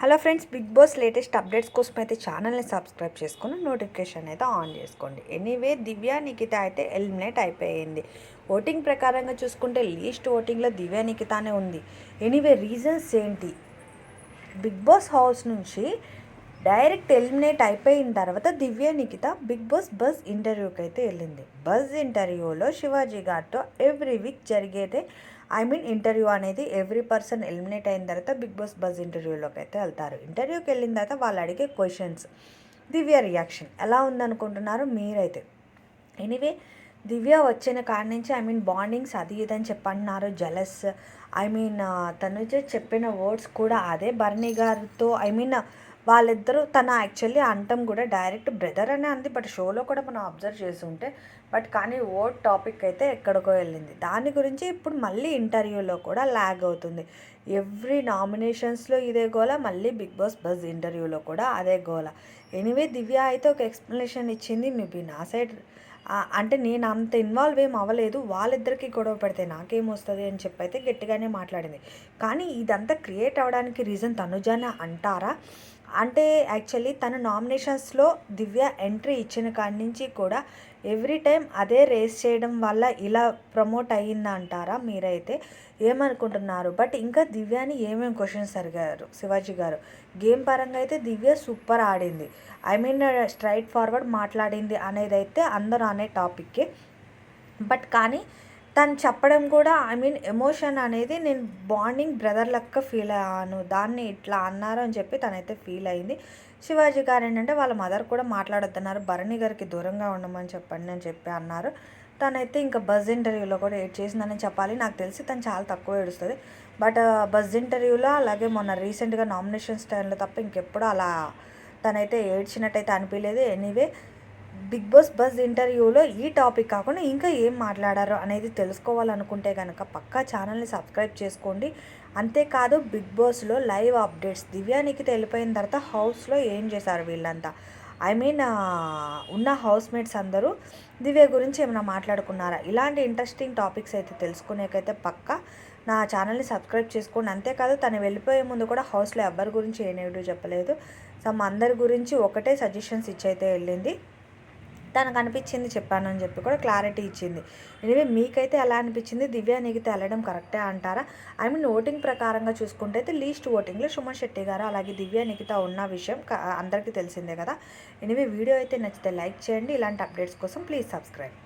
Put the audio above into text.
Hello friends, Bigg Boss latest updates కోసం అయితే ఛానల్ని సబ్స్క్రైబ్ చేసుకుని నోటిఫికేషన్ అయితే ఆన్ చేసుకోండి. ఎనీవే, దివ్య నిఖిత అయితే ఎలిమినేట్ అయిపోయింది. ఓటింగ్ ప్రకారంగా చూసుకుంటే లీస్ట్ ఓటింగ్లో దివ్య నిఖితానే ఉంది. ఎనీవే, రీజన్స్ ఏంటి? బిగ్ బాస్ హౌస్ నుంచి డైరెక్ట్ ఎలిమినేట్ అయిపోయిన తర్వాత దివ్య నిఖిత బిగ్ బాస్ బజ్ ఇంటర్వ్యూకి అయితే వెళ్ళింది. బజ్ ఇంటర్వ్యూలో శివాజీ గారితో ఎవ్రీ వీక్ జరిగేదే ఇంటర్వ్యూ అనేది ఎవ్రీ పర్సన్ ఎలిమినేట్ అయిన తర్వాత బిగ్ బాస్ బజ్ ఇంటర్వ్యూలోకి అయితే వెళ్తారు. ఇంటర్వ్యూకి వెళ్ళిన తర్వాత వాళ్ళు అడిగే క్వశ్చన్స్, దివ్య రియాక్షన్ ఎలా ఉందనుకుంటున్నారు మీరైతే? ఎనీవే, దివ్య వచ్చిన కాడి నుంచి బాండింగ్స్ అది ఇదని చెప్పంటున్నారు. జలస్ తనుజ చెప్పిన వర్డ్స్ కూడా అదే. బర్నీ గారితో వాళ్ళిద్దరూ తన యాక్చువల్లీ అంటం కూడా డైరెక్ట్ బ్రదర్ అనే అంది, బట్ షోలో కూడా మనం అబ్జర్వ్ చేసి ఉంటే కానీ వర్డ్ టాపిక్ అయితే ఎక్కడికో వెళ్ళింది. దాని గురించి ఇప్పుడు మళ్ళీ ఇంటర్వ్యూలో కూడా ల్యాగ్ అవుతుంది. ఎవ్రీ నామినేషన్స్లో ఇదే గోల, మళ్ళీ బిగ్ బాస్ బజ్ ఇంటర్వ్యూలో కూడా అదే గోల. ఎనీవే, దివ్య అయితే ఒక ఎక్స్ప్లెనేషన్ ఇచ్చింది. మేబీ నా సైడ్ అంటే నేను అంత ఇన్వాల్వ్ ఏం అవ్వలేదు, వాళ్ళిద్దరికీ గొడవ పెడితే నాకేమొస్తుంది అని చెప్పి అయితే గట్టిగానే మాట్లాడింది. కానీ ఇదంతా క్రియేట్ అవ్వడానికి రీజన్ తనుజానే అంటారా? అంటే యాక్చువల్లీ తన నామినేషన్స్లో దివ్య ఎంట్రీ ఇచ్చిన కాడి నుంచి కూడా ఎవ్రీ టైం అదే రేస్ చేయడం వల్ల ఇలా ప్రమోట్ అయ్యిందా అంటారా? మీరైతే ఏమనుకుంటున్నారు? బట్ ఇంకా దివ్యాని ఏమేమి క్వశ్చన్స్ అడిగారు శివాజీ గారు? గేమ్ పరంగా అయితే దివ్య సూపర్ ఆడింది. స్ట్రైట్ ఫార్వర్డ్ మాట్లాడింది అనేది అయితే అందరూ అనే టాపిక్కే. బట్ కానీ తను చెప్పడం కూడా ఎమోషన్ అనేది నేను బాండింగ్ బ్రదర్ లెక్క ఫీల్ అయ్యాను, దాన్ని ఇట్లా అన్నారు అని చెప్పి తనైతే ఫీల్ అయింది. శివాజీ గారు ఏంటంటే వాళ్ళ మదర్ కూడా మాట్లాడొద్దన్నారు, భరణి గారికి దూరంగా ఉండమని చెప్పండి అని చెప్పి అన్నారు. తనైతే ఇంకా బజ్ ఇంటర్వ్యూలో కూడా ఏడ్ చేసిందని చెప్పాలి. నాకు తెలిసి తను చాలా తక్కువ ఏడుస్తుంది. బట్ బజ్ ఇంటర్వ్యూలో అలాగే మొన్న రీసెంట్గా నామినేషన్స్ టైంలో తప్ప ఇంకెప్పుడు అలా తనైతే ఏడ్చినట్టయితే అనిపించలేదు. ఎనీవే, బిగ్ బాస్ బజ్ ఇంటర్వ్యూలో ఈ టాపిక్ కాకుండా ఇంకా ఏం మాట్లాడారో అనేది తెలుసుకోవాలనుకుంటే కనుక పక్కా ఛానల్ని సబ్స్క్రైబ్ చేసుకోండి. అంతేకాదు, బిగ్ బాస్లో లైవ్ అప్డేట్స్, దివ్యానికి వెళ్ళిపోయిన తర్వాత హౌస్లో ఏం చేశారు వీళ్ళంతా, ఉన్న హౌస్మేట్స్ అందరూ దివ్య గురించి ఏమైనా మాట్లాడుకున్నారా? ఇలాంటి ఇంట్రెస్టింగ్ టాపిక్స్ అయితే తెలుసుకునేకైతే పక్కా నా ఛానల్ని సబ్స్క్రైబ్ చేసుకోండి. అంతేకాదు, తను వెళ్ళిపోయే ముందు కూడా హౌస్లో ఎవరి గురించి ఏ నెగిటివ్ చెప్పలేదు. అందరి గురించి ఒకటే సజెషన్స్ ఇచ్చైతే వెళ్ళింది. తనకు అనిపించింది చెప్పాను అని చెప్పి కూడా క్లారిటీ ఇచ్చింది. ఎనివే, మీకైతే ఎలా అనిపించింది? దివ్య నిఖిత వెళ్ళడం కరెక్టే అంటారా? ఓటింగ్ ప్రకారంగా చూసుకుంటే అయితే లీస్ట్ ఓటింగ్లో సుమన్ శెట్టి గారు అలాగే దివ్య నిఖిత ఉన్న విషయం అందరికీ తెలిసిందే కదా. ఎనివే, వీడియో అయితే నచ్చితే లైక్ చేయండి. ఇలాంటి అప్డేట్స్ కోసం ప్లీజ్ సబ్స్క్రైబ్.